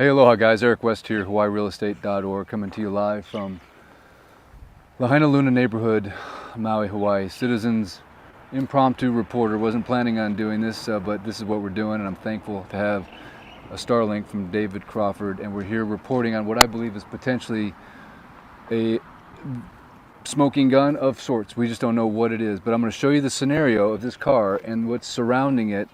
Hey, aloha guys, Eric West here, HawaiiRealEstate.org, coming to you live from Lahaina Luna neighborhood, Maui, Hawaii. Citizens impromptu reporter, wasn't planning on doing this, but this is what we're doing, and I'm thankful to have a Starlink from David Crawford, and we're here reporting on what I believe is potentially a smoking gun of sorts. We just don't know what it is, but I'm going to show you the scenario of this car and what's surrounding it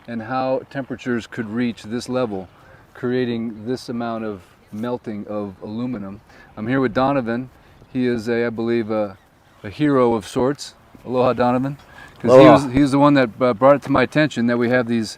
and how temperatures could reach this level, creating this amount of melting of aluminum. I'm here with Donovan. He is I believe a hero of sorts. Aloha, Donovan. Because he was the one that brought it to my attention that we have these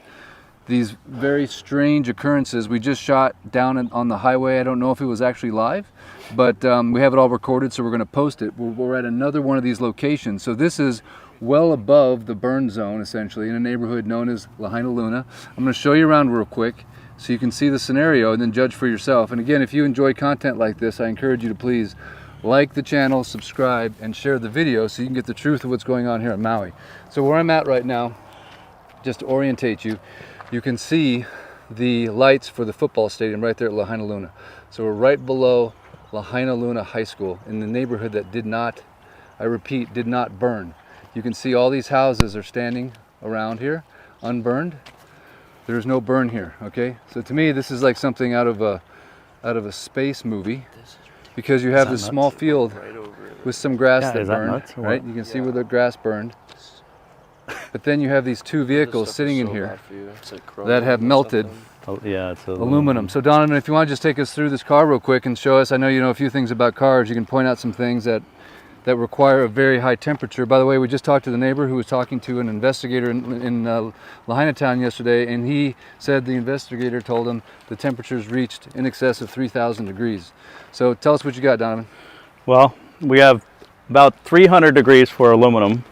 very strange occurrences. We just shot down on the highway. I don't know if it was actually live, but we have it all recorded, so we're going to post it. We're at another one of these locations. So this is well above the burn zone, essentially, in a neighborhood known as Lahaina Luna. I'm going to show you around real quick so you can see the scenario and then judge for yourself. And again, if you enjoy content like this, I encourage you to please like the channel, subscribe, and share the video so you can get the truth of what's going on here at Maui. So where I'm at right now, just to orientate you, you can see the lights for the football stadium right there at Lahaina Luna. So we're right below Lahaina Luna High School in the neighborhood that did not, I repeat, did not burn. You can see all these houses are standing around here, unburned. There's no burn here, okay? So to me, this is like something out of a space movie, because you have this small field with some grass that burned, right? You can see where the grass burned. But then you have these two vehicles sitting in here that have melted it's aluminum. So Donovan, if you want to just take us through this car real quick and show us, I know you know a few things about cars, you can point out some things that require a very high temperature. By the way, we just talked to the neighbor who was talking to an investigator in Lahaina town yesterday, and he said the investigator told him the temperatures reached in excess of 3,000 degrees. So tell us what you got, Donovan. Well, we have about 300 degrees for aluminum,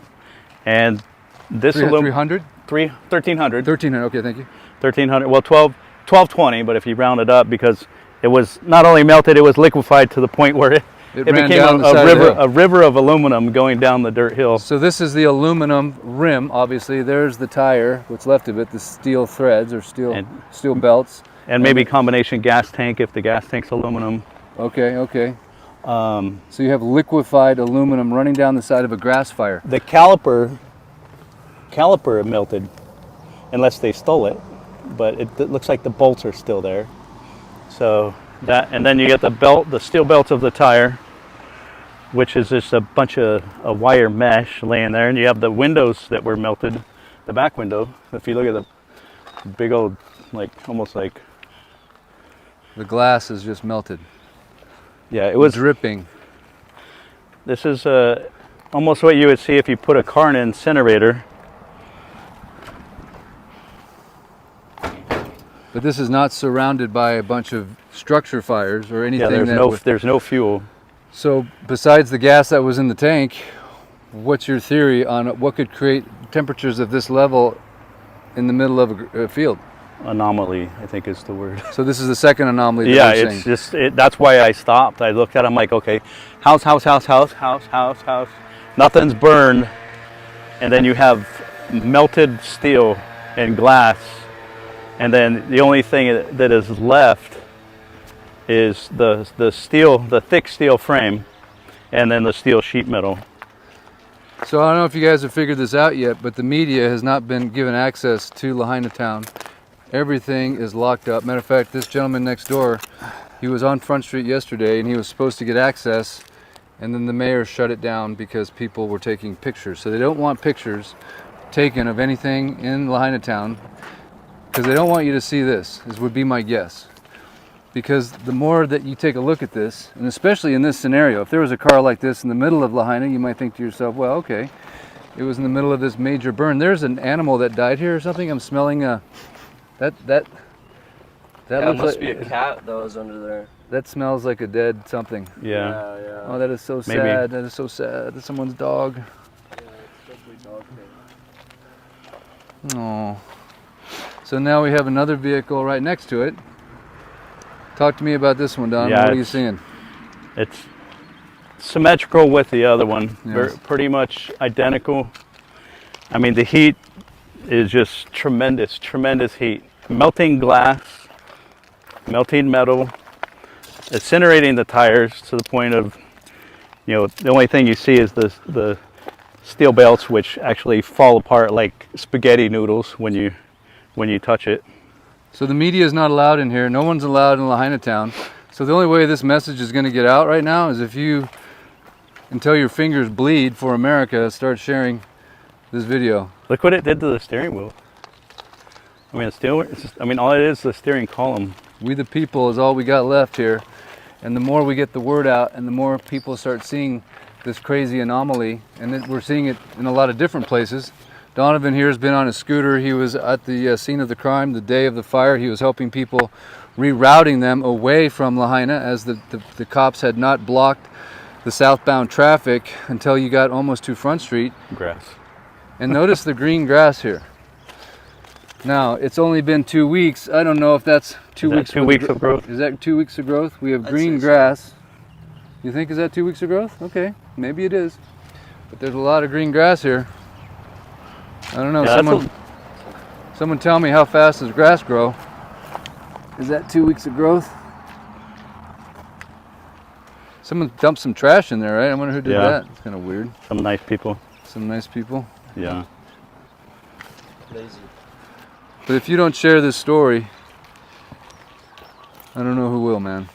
and this 300? 1,300. 1,300, okay, thank you. 1,300, well 1220, but if you round it up, because it was not only melted, it was liquefied to the point where it became a river of aluminum going down the dirt hill. So this is the aluminum rim, obviously. There's the tire, what's left of it, the steel threads or steel belts. And maybe combination gas tank if the gas tank's aluminum. Okay, okay. So you have liquefied aluminum running down the side of a grass fire. The caliper melted, unless they stole it, but it looks like the bolts are still there. So that, and then you get the steel belts of the tire, which is just a bunch of a wire mesh laying there, and you have the windows that were melted, the back window. If you look at the big old, almost like the glass is just melted. Yeah, it was dripping. This is almost what you would see if you put a car in an incinerator. But this is not surrounded by a bunch of structure fires or anything. Yeah, there's no fuel. So besides the gas that was in the tank, what's your theory on what could create temperatures of this level in the middle of a field? Anomaly, I think is the word. So this is the second anomaly. Yeah, it's just that's why I stopped. I looked at it, I'm like, okay, house. Nothing's burned, and then you have melted steel and glass. And then the only thing that is left is the steel, the thick steel frame, and then the steel sheet metal. So I don't know if you guys have figured this out yet, but the media has not been given access to Lahaina town. Everything is locked up. Matter of fact, this gentleman next door, he was on Front Street yesterday and he was supposed to get access, and then the mayor shut it down because people were taking pictures. So they don't want pictures taken of anything in Lahaina town, because they don't want you to see this, would be my guess. Because the more that you take a look at this, and especially in this scenario, if there was a car like this in the middle of Lahaina, you might think to yourself, well, okay, it was in the middle of this major burn. There's an animal that died here or something. I'm smelling that must be a cat that was under there. That smells like a dead something. Yeah. Oh, that is so sad. Maybe. That is so sad. That's someone's dog. Yeah, it's definitely dog hair. Oh. So now we have another vehicle right next to it. Talk to me about this one, Don. Yeah, what are you seeing? It's symmetrical with the other one. Yes. Pretty much identical. I mean, the heat is just tremendous heat. Melting glass, melting metal, incinerating the tires to the point of, the only thing you see is the steel belts, which actually fall apart like spaghetti noodles when you touch it. So the media is not allowed in here. No one's allowed in Lahaina town. So the only way this message is going to get out right now is if you, until your fingers bleed for America, start sharing this video. Look what it did to the steering wheel. All it is the steering column. We the people is all we got left here. And the more we get the word out and the more people start seeing this crazy anomaly, and we're seeing it in a lot of different places. Donovan here has been on a scooter. He was at the scene of the crime the day of the fire. He was helping people, rerouting them away from Lahaina, as the cops had not blocked the southbound traffic until you got almost to Front Street. Grass. And notice the green grass here. Now, it's only been 2 weeks. I don't know if that's 2 weeks. 2 weeks of growth? Is that 2 weeks of growth? We have I'd green say so. grass. You think is that 2 weeks of growth? Okay, maybe it is. But there's a lot of green grass here. I don't know. Yeah, Someone tell me, how fast does grass grow? Is that 2 weeks of growth? Someone dumped some trash in there, right? I wonder who did that. It's kind of weird. Some nice people. Some nice people. Yeah. Lazy. But if you don't share this story, I don't know who will, man.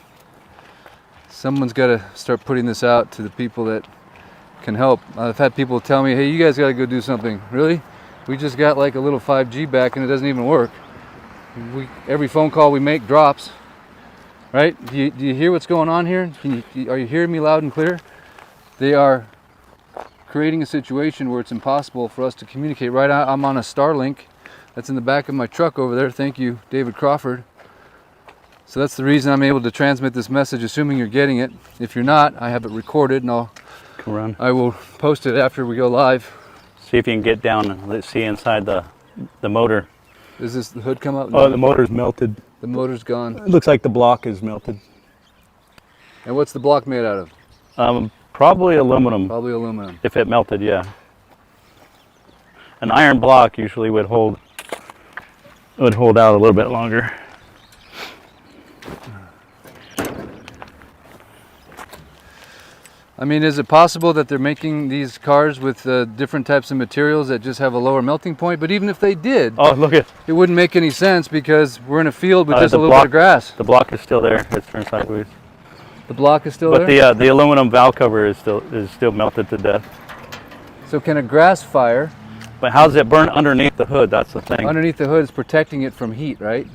Someone's got to start putting this out to the people that can help. I've had people tell me, hey, you guys got to go do something. Really? We just got like a little 5G back and it doesn't even work. Every phone call we make drops. Right? Do you hear what's going on here? Are you hearing me loud and clear? They are creating a situation where it's impossible for us to communicate. Right, I'm on a Starlink that's in the back of my truck over there. Thank you, David Crawford. So that's the reason I'm able to transmit this message, assuming you're getting it. If you're not, I have it recorded and I will post it after we go live. See if you can get down and let's see inside the motor. Does the hood come up? Oh, the motor's melted. The motor's gone. It looks like the block is melted. And what's the block made out of? Probably aluminum. Probably aluminum. If it melted, yeah. An iron block usually would hold out a little bit longer. I mean, is it possible that they're making these cars with different types of materials that just have a lower melting point? But even if they did, Oh, look at it wouldn't make any sense because we're in a field with just the a little bit of grass. The block is still there. It's turned sideways. The block is still But there? the aluminum valve cover is still melted to death. So can a grass fire But how does it burn underneath the hood? That's the thing. underneath the hood is protecting it from heat, right?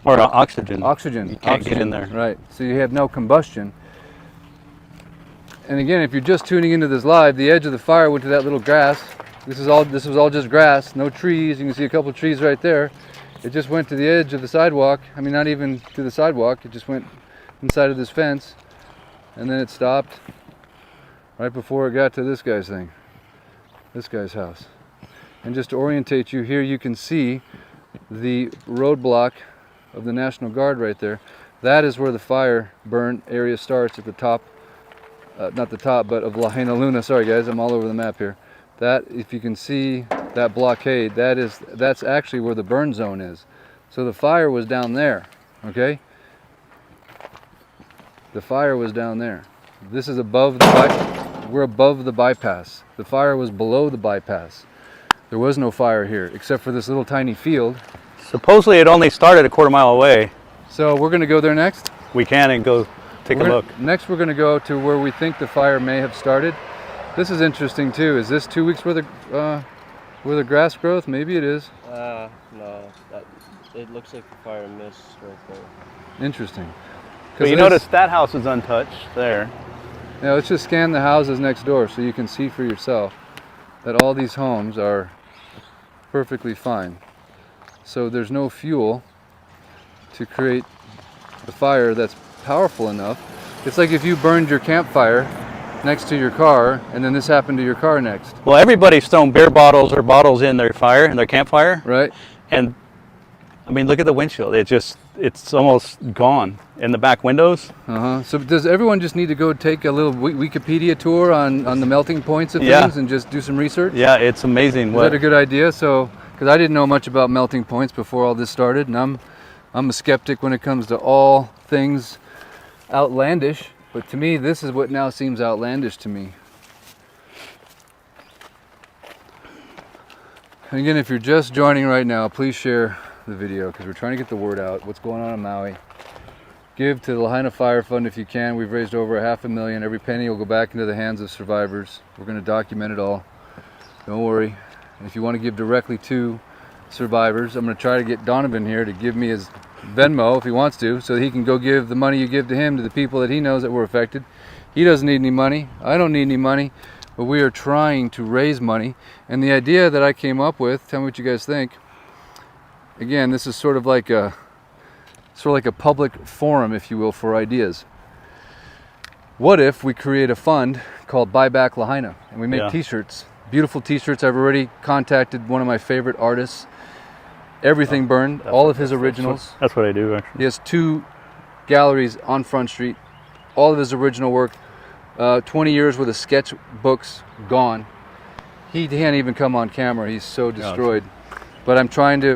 Or oxygen. Oxygen. You can't Oxygen, get in there. Right. So you have no combustion. And again, if you're just tuning into this live, the edge of the fire went to that little grass. This was all just grass, no trees. You can see a couple of trees right there. It just went to the edge of the sidewalk. I mean, not even to the sidewalk. It just went inside of this fence, and then it stopped right before it got to this guy's thing, this guy's house. And just to orientate you, here you can see the roadblock of the National Guard right there. That is where the fire burn area starts at the top. Not the top, but of Lahaina Luna. Sorry guys, I'm all over the map here. That, if you can see that blockade, that's actually where the burn zone is. So the fire was down there, okay? The fire was down there. This is above we're above the bypass. The fire was below the bypass. There was no fire here, except for this little tiny field. Supposedly it only started a quarter mile away. So we're gonna go there next? We can and go take a look. Next we're going to go to where we think the fire may have started. This is interesting too. Is this 2 weeks worth of grass growth? Maybe it is. No, it looks like the fire missed right there. Interesting. But you notice that house is untouched there. Yeah, let's just scan the houses next door so you can see for yourself that all these homes are perfectly fine. So there's no fuel to create the fire that's powerful enough. It's like if you burned your campfire next to your car and then this happened to your car next. Well, everybody's thrown beer bottles or bottles in their campfire. Right? And I mean, look at the windshield. It's almost gone in the back windows. So does everyone just need to go take a little Wikipedia tour on the melting points of Yeah. things and just do some research? Yeah, it's amazing. Is that a good idea? So, because I didn't know much about melting points before all this started, and I'm a skeptic when it comes to all things outlandish, but to me, this is what now seems outlandish to me. And again, if you're just joining right now, please share the video because we're trying to get the word out. What's going on in Maui? Give to the Lahaina Fire Fund if you can. We've raised over $500,000. Every penny will go back into the hands of survivors. We're going to document it all. Don't worry. And if you want to give directly to survivors, I'm going to try to get Donovan here to give me his Venmo if he wants to, so that he can go give the money you give to him to the people that he knows that were affected. He doesn't need any money. I don't need any money. But we are trying to raise money. And the idea that I came up with, tell me what you guys think. Again, this is sort of like a public forum, if you will, for ideas. What if we create a fund called Buy Back Lahaina, and we make t-shirts, beautiful t-shirts. I've already contacted one of my favorite artists, Everything Burned, all of his originals. That's what I do, actually. He has 2 galleries on Front Street, all of his original work. 20 years worth of sketchbooks gone. He can't even come on camera. He's so destroyed. But I'm trying to